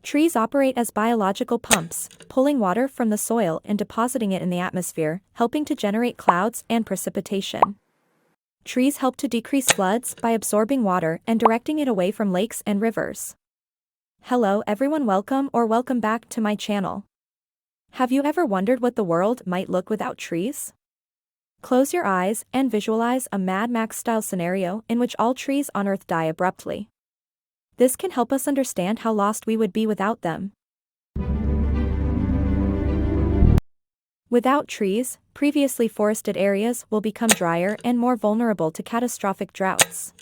Trees operate as biological pumps, pulling water from the soil and depositing it in the atmosphere, helping to generate clouds and precipitation. Trees help to decrease floods by absorbing water and directing it away from lakes and rivers. Hello everyone, welcome back to my channel. Have you ever wondered what the world might look without trees? Close your eyes and visualize a Mad Max-style scenario in which all trees on Earth die abruptly. This can help us understand how lost we would be without them. Without trees, previously forested areas will become drier and more vulnerable to catastrophic droughts.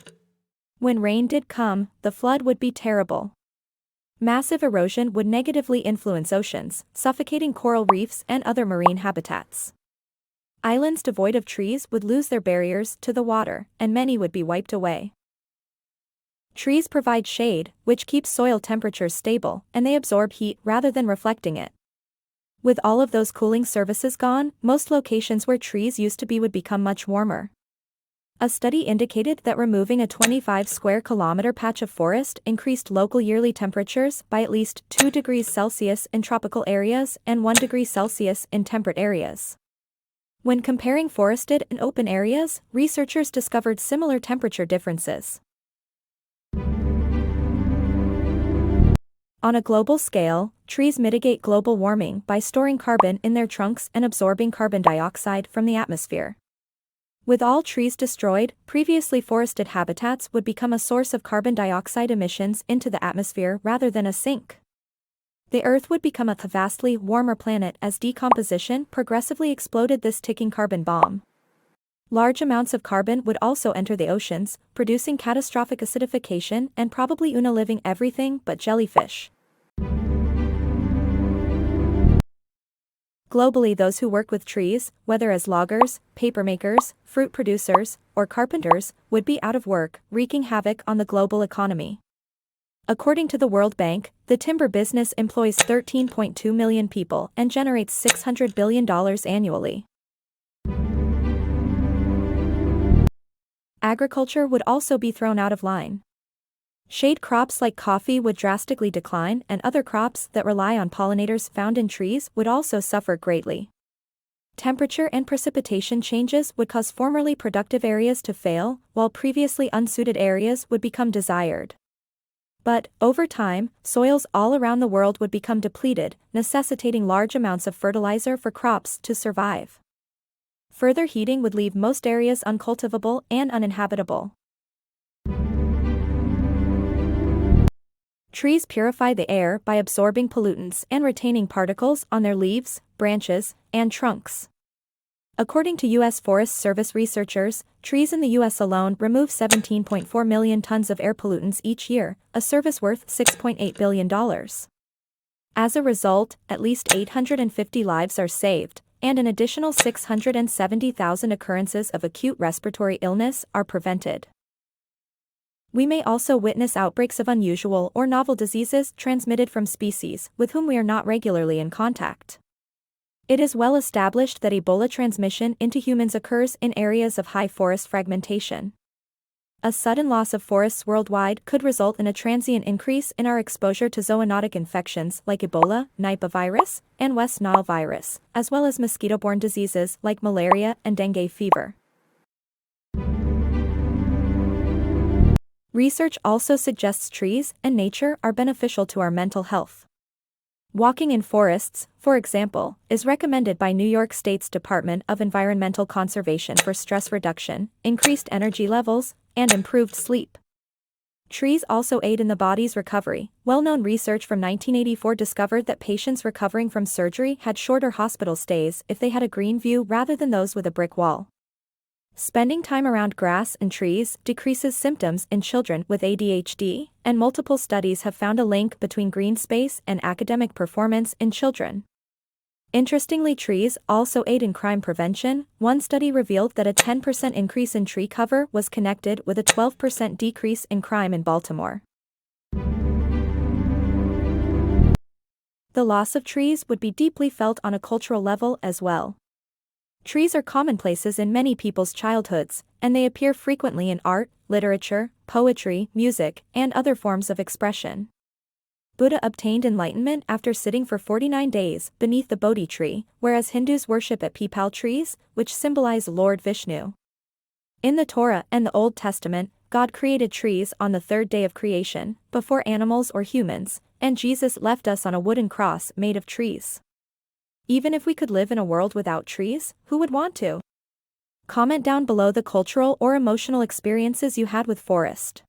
When rain did come, the flood would be terrible. Massive erosion would negatively influence oceans, suffocating coral reefs and other marine habitats. Islands devoid of trees would lose their barriers to the water, and many would be wiped away. Trees provide shade, which keeps soil temperatures stable, and they absorb heat rather than reflecting it. With all of those cooling services gone, most locations where trees used to be would become much warmer. A study indicated that removing a 25 square kilometer patch of forest increased local yearly temperatures by at least 2 degrees Celsius in tropical areas and 1 degree Celsius in temperate areas. When comparing forested and open areas, researchers discovered similar temperature differences. On a global scale, trees mitigate global warming by storing carbon in their trunks and absorbing carbon dioxide from the atmosphere. With all trees destroyed, previously forested habitats would become a source of carbon dioxide emissions into the atmosphere rather than a sink. The Earth would become a vastly warmer planet as decomposition progressively exploded this ticking carbon bomb. Large amounts of carbon would also enter the oceans, producing catastrophic acidification and probably living everything but jellyfish. Globally, those who work with trees, whether as loggers, papermakers, fruit producers, or carpenters, would be out of work, wreaking havoc on the global economy. According to the World Bank, the timber business employs 13.2 million people and generates $600 billion annually. Agriculture would also be thrown out of line. Shade crops like coffee would drastically decline, and other crops that rely on pollinators found in trees would also suffer greatly. Temperature and precipitation changes would cause formerly productive areas to fail, while previously unsuited areas would become desired. But, over time, soils all around the world would become depleted, necessitating large amounts of fertilizer for crops to survive. Further heating would leave most areas uncultivable and uninhabitable. Trees purify the air by absorbing pollutants and retaining particles on their leaves, branches, and trunks. According to U.S. Forest Service researchers, trees in the U.S. alone remove 17.4 million tons of air pollutants each year, a service worth $6.8 billion. As a result, at least 850 lives are saved, and an additional 670,000 occurrences of acute respiratory illness are prevented. We may also witness outbreaks of unusual or novel diseases transmitted from species with whom we are not regularly in contact. It is well established that Ebola transmission into humans occurs in areas of high forest fragmentation. A sudden loss of forests worldwide could result in a transient increase in our exposure to zoonotic infections like Ebola, Nipah virus, and West Nile virus, as well as mosquito-borne diseases like malaria and dengue fever. Research also suggests trees and nature are beneficial to our mental health. Walking in forests, for example, is recommended by New York State's Department of Environmental Conservation for stress reduction, increased energy levels, and improved sleep. Trees also aid in the body's recovery. Well-known research from 1984 discovered that patients recovering from surgery had shorter hospital stays if they had a green view rather than those with a brick wall. Spending time around grass and trees decreases symptoms in children with ADHD, and multiple studies have found a link between green space and academic performance in children. Interestingly, trees also aid in crime prevention. One study revealed that a 10% increase in tree cover was connected with a 12% decrease in crime in Baltimore. The loss of trees would be deeply felt on a cultural level as well. Trees are commonplaces in many people's childhoods, and they appear frequently in art, literature, poetry, music, and other forms of expression. Buddha obtained enlightenment after sitting for 49 days beneath the Bodhi tree, whereas Hindus worship at peepal trees, which symbolize Lord Vishnu. In the Torah and the Old Testament, God created trees on the third day of creation, before animals or humans, and Jesus left us on a wooden cross made of trees. Even if we could live in a world without trees, who would want to? Comment down below the cultural or emotional experiences you had with forest.